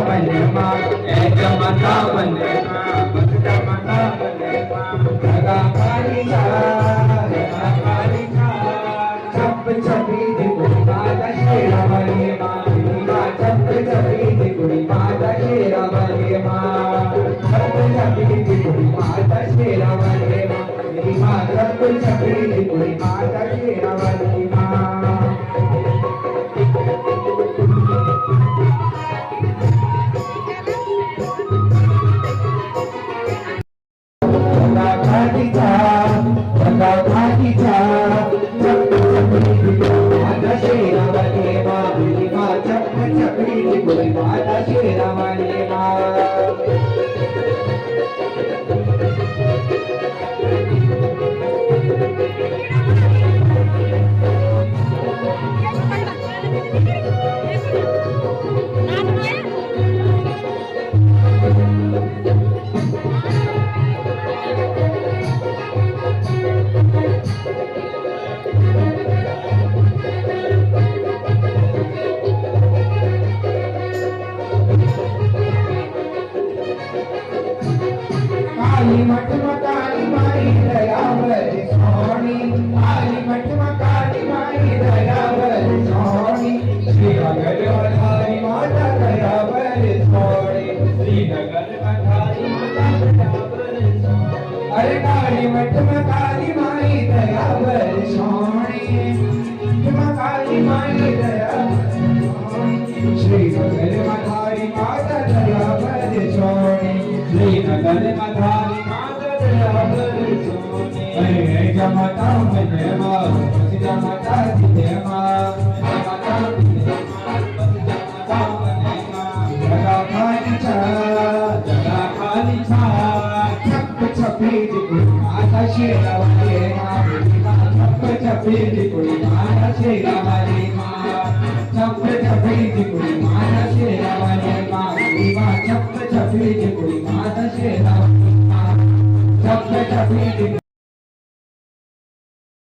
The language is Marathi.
वंदे मां जगमाता वंदे मां जगमाता वंदे मां जगा काली चप चपी गुड़ी माता शेरा वाली मां चप चपी गुड़ी माता शेरा वाली मां चप चपी गुड़ी माता शेरा वाली मां चप चपी गुड़ी माता शेरा वाली मां काली मठ में काली माई दयावर सोनी काली मठ में काली माई दयावर सोनी श्रीनगर मठारी माता दयावर सोनी श्रीनगर मठारी माता दयावर सोनी अरे काली मठ में काली माई दयावर सोनी काली माई दयावर सोनी श्रीनगर मठारी माता दयावर सोनी श्रीनगर मठारी जगमाता वंदे मां जगमाता वंदे मां जगमाता वंदे मां जगा खाली चप चपी गुड़ी माता शेरा वाली मां चप चपी गुड़ी माता शेरा वाली मां चप चपी गुड़ी माता शेरा वाली मां चप चपी गुड़ी माता शेरा वाली मां चप चपी